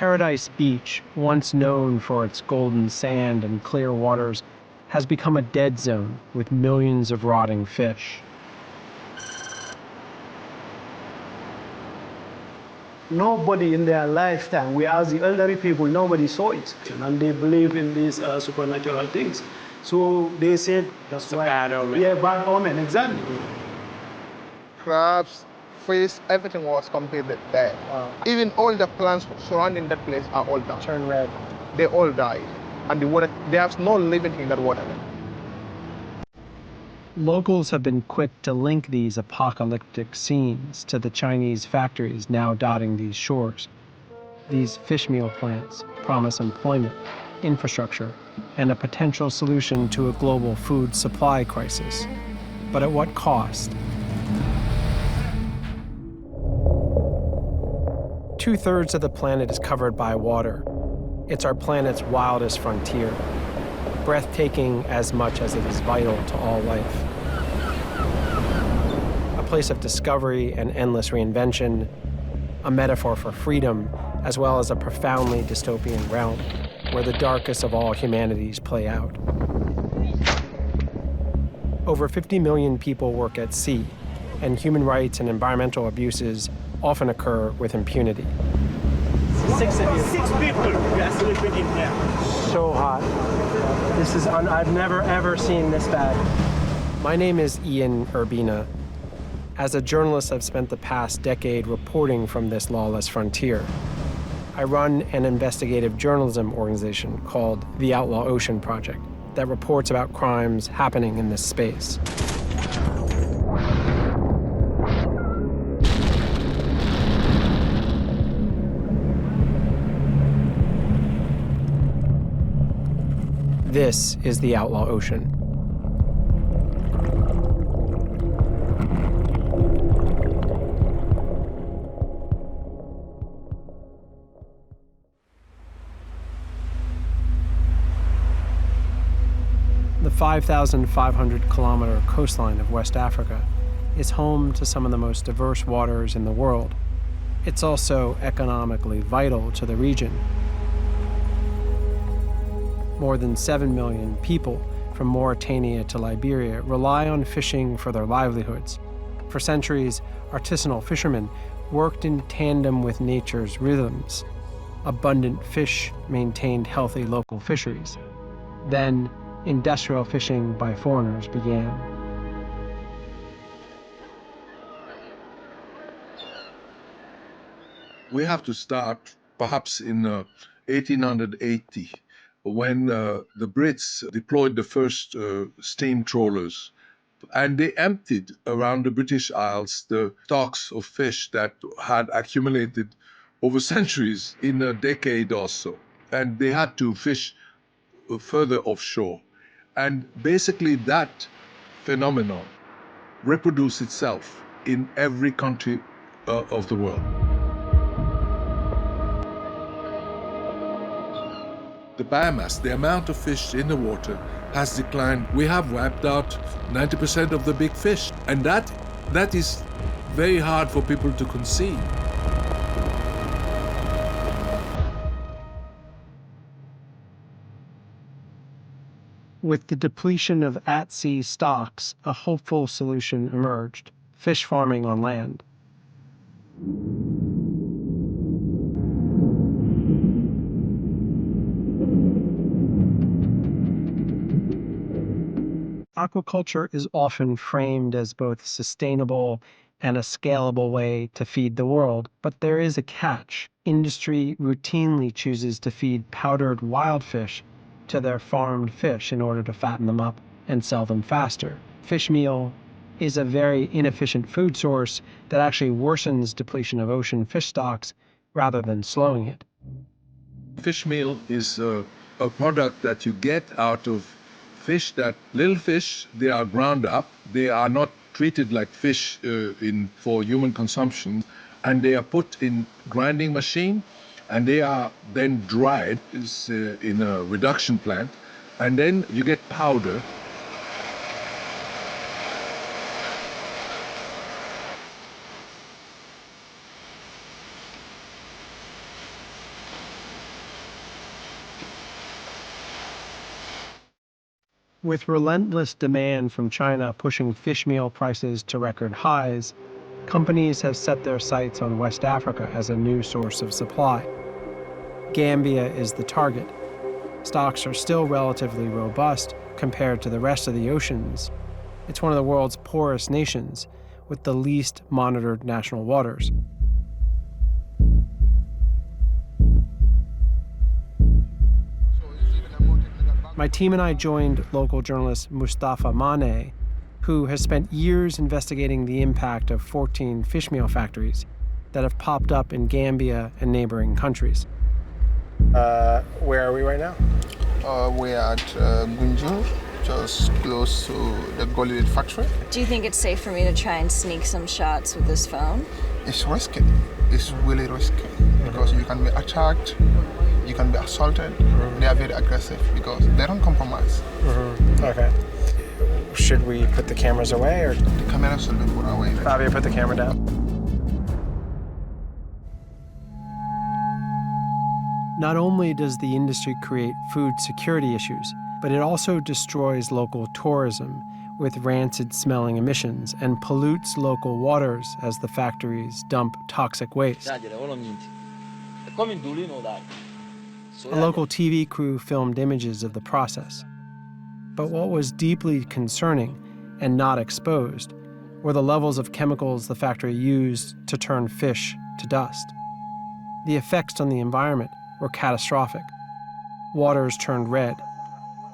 Paradise Beach, once known for its golden sand and clear waters, has become a dead zone with millions of rotting fish. Nobody in their lifetime, we as the elderly people, nobody saw it. And they believe in these supernatural things. So they said that's why. Bad omen. Yeah, bad omen, exactly. Crabs, fish, everything was completely dead. Even all the plants surrounding that place are all down. Turn red. They all died. And the water, there's no living in that water. Locals have been quick to link these apocalyptic scenes to the Chinese factories now dotting these shores. These fish meal plants promise employment, infrastructure, and a potential solution to a global food supply crisis. But at what cost? 2/3 of the planet is covered by water. It's our planet's wildest frontier, breathtaking as much as it is vital to all life. A place of discovery and endless reinvention, a metaphor for freedom, as well as a profoundly dystopian realm where the darkest of all humanities play out. Over 50 million people work at sea, and human rights and environmental abuses often occur with impunity. 6 of you. 6 people we are sleeping in here. So hot. This is I've never ever seen this bad. My name is Ian Urbina. As a journalist, I've spent the past decade reporting from this lawless frontier. I run an investigative journalism organization called the Outlaw Ocean Project that reports about crimes happening in this space. This is the Outlaw Ocean. The 5,500-kilometer coastline of West Africa is home to some of the most diverse waters in the world. It's also economically vital to the region. More than 7 million people from Mauritania to Liberia rely on fishing for their livelihoods. For centuries, artisanal fishermen worked in tandem with nature's rhythms. Abundant fish maintained healthy local fisheries. Then, industrial fishing by foreigners began. We have to start perhaps in 1880, when the Brits deployed the first steam trawlers. And they emptied around the British Isles the stocks of fish that had accumulated over centuries in a decade or so. And they had to fish further offshore. And basically that phenomenon reproduced itself in every country of the world. The biomass, the amount of fish in the water, has declined. We have wiped out 90% of the big fish. And that is very hard for people to conceive. With the depletion of at-sea stocks, a hopeful solution emerged: fish farming on land. Aquaculture is often framed as both sustainable and a scalable way to feed the world, but there is a catch. Industry routinely chooses to feed powdered wild fish to their farmed fish in order to fatten them up and sell them faster. Fish meal is a very inefficient food source that actually worsens depletion of ocean fish stocks rather than slowing it. Fish meal is a product that you get out of little fish, they are ground up. They are not treated like fish for human consumption, and they are put in grinding machine, and they are then dried in a reduction plant, and then you get powder. With relentless demand from China pushing fish meal prices to record highs, companies have set their sights on West Africa as a new source of supply. Gambia is the target. Stocks are still relatively robust compared to the rest of the oceans. It's one of the world's poorest nations, with the least monitored national waters. My team and I joined local journalist Mustafa Mane, who has spent years investigating the impact of 14 fish meal factories that have popped up in Gambia and neighboring countries. Where are we right now? We're at Gunjur, just close to the Golden factory. Do you think it's safe for me to try and sneak some shots with this phone? It's risky. It's really risky because you can be attacked, you can be assaulted. They are very aggressive because they don't compromise. Okay. Should we put the cameras away or? The cameras will be put away. Fabio, put the camera down. Not only does the industry create food security issues, but it also destroys local tourism with rancid-smelling emissions and pollutes local waters as the factories dump toxic waste. A local TV crew filmed images of the process. But what was deeply concerning and not exposed were the levels of chemicals the factory used to turn fish to dust. The effects on the environment were catastrophic. Waters turned red,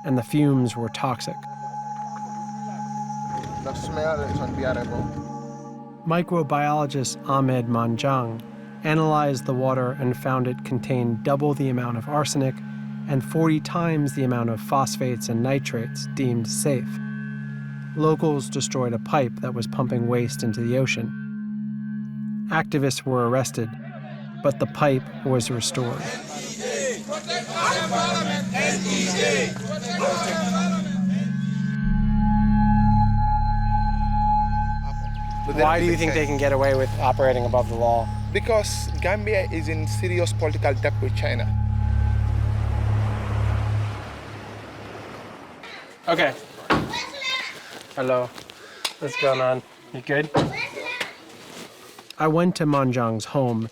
and the fumes were toxic. The smell is unbearable. Microbiologist Ahmed Manjang analyzed the water and found it contained double the amount of arsenic and 40 times the amount of phosphates and nitrates deemed safe. Locals destroyed a pipe that was pumping waste into the ocean. Activists were arrested, but the pipe was restored. Why do you think they can get away with operating above the law? Because Gambia is in serious political debt with China. Okay. Hello. What's going on? You good? I went to Manjang's home.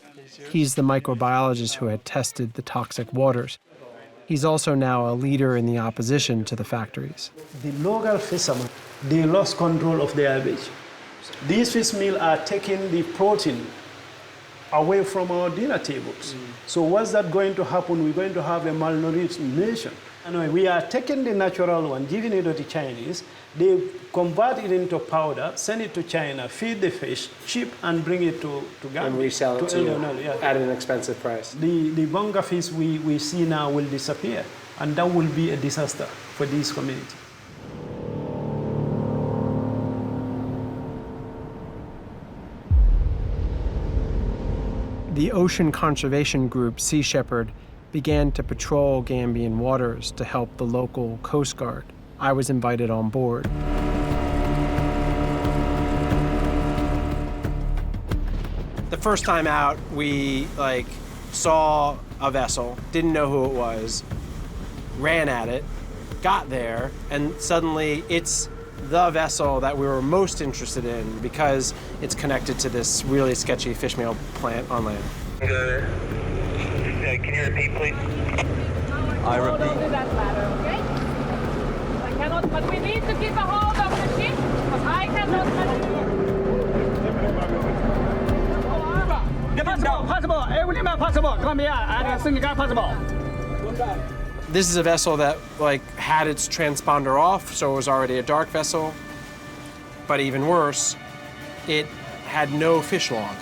He's the microbiologist who had tested the toxic waters. He's also now a leader in the opposition to the factories. The local fishermen, they lost control of their beach. These fish meal are taking the protein away from our dinner tables. So what's that going to happen? We're going to have a malnourished nation. Anyway, we are taking the natural one, giving it to the Chinese. They convert it into powder, send it to China, feed the fish, ship, and bring it to Gambia. And resell it to yeah. at an expensive price. The bunga fish we see now will disappear, and that will be a disaster for this community. The ocean conservation group Sea Shepherd began to patrol Gambian waters to help the local Coast Guard. I was invited on board. The first time out, we saw a vessel, didn't know who it was, ran at it, got there, and suddenly it's the vessel that we were most interested in because it's connected to this really sketchy fish meal plant on land. Can you repeat, please? I repeat. That ladder, okay? I cannot, but we need to keep a hold of the ship, because I cannot Possible. Everything possible. Come here. As soon as possible. This is a vessel that had its transponder off, so it was already a dark vessel. But even worse, it had no fish log.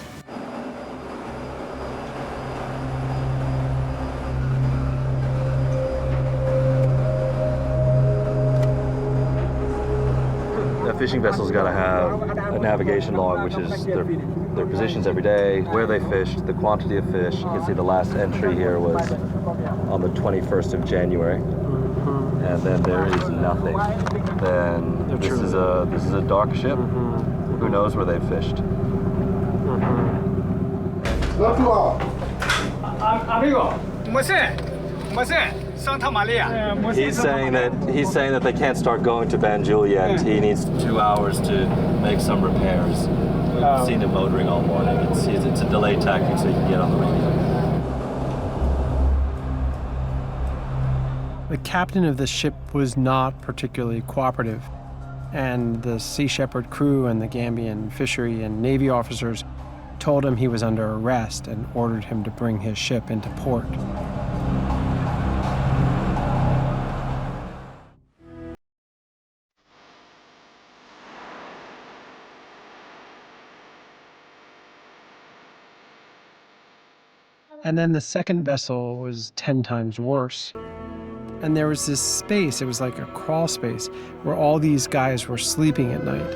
A fishing vessel's got to have a navigation log, which is their positions every day, where they fished, the quantity of fish. You can see the last entry here was on the 21st of January, and then there is nothing. Then this is a dark ship. Who knows where they fished? Amigo, what's that? Santa Maria. He's saying that they can't start going to Banjul yet. He needs 2 hours to make some repairs. We've seen him motoring all morning. It's a delay tactic so he can get on the radio. The captain of the ship was not particularly cooperative, and the Sea Shepherd crew and the Gambian fishery and navy officers told him he was under arrest and ordered him to bring his ship into port. And then the second vessel was 10 times worse. And there was this space, it was like a crawl space, where all these guys were sleeping at night.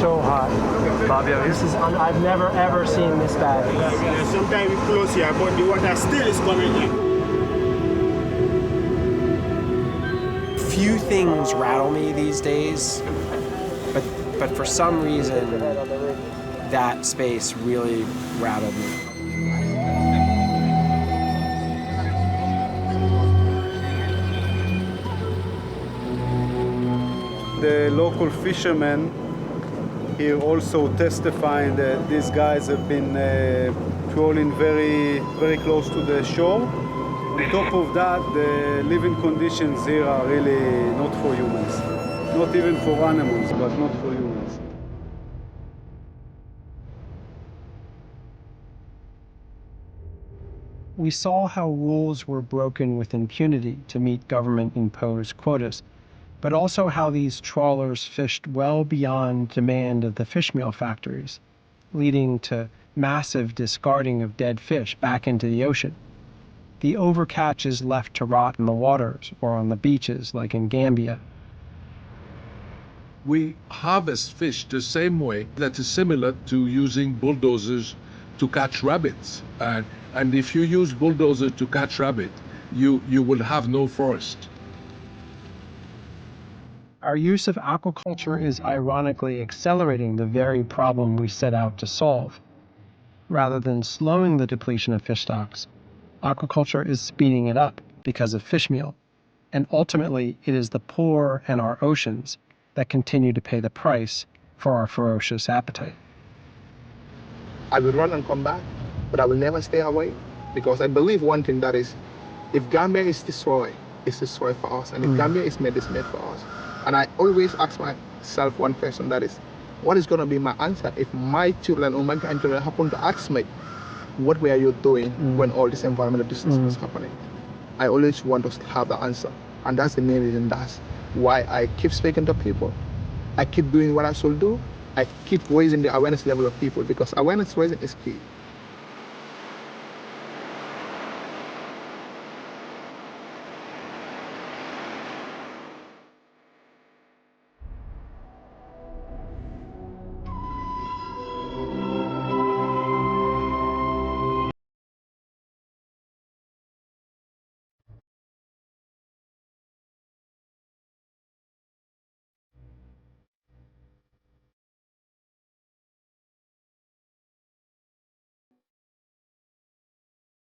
So hot. Fabio, this is, I've never ever seen this bad. Sometimes we close here, but the water still is coming in. Few things rattle me these days, but for some reason, that space really rattled me. The local fishermen here also testifying that these guys have been trawling very, very close to the shore. On top of that, the living conditions here are really not for humans. Not even for animals, but not for humans. We saw how rules were broken with impunity to meet government-imposed quotas, but also how these trawlers fished well beyond demand of the fishmeal factories, leading to massive discarding of dead fish back into the ocean. The overcatch is left to rot in the waters or on the beaches like in Gambia. We harvest fish the same way that is similar to using bulldozers to catch rabbits. And if you use bulldozers to catch rabbit, you will have no forest. Our use of aquaculture is ironically accelerating the very problem we set out to solve. Rather than slowing the depletion of fish stocks, aquaculture is speeding it up because of fish meal. And ultimately, it is the poor and our oceans that continue to pay the price for our ferocious appetite. I will run and come back, but I will never stay away, because I believe one thing, that is, if Gambia is destroyed, it's destroyed for us, and if Gambia is made, it's made for us. And I always ask myself one question, that is, what is going to be my answer if my children or my grandchildren happen to ask me, what were you doing when all this environmental disease was happening? I always want to have the answer, and that's the main reason. That's why I keep speaking to people. I keep doing what I should do. I keep raising the awareness level of people, because awareness raising is key.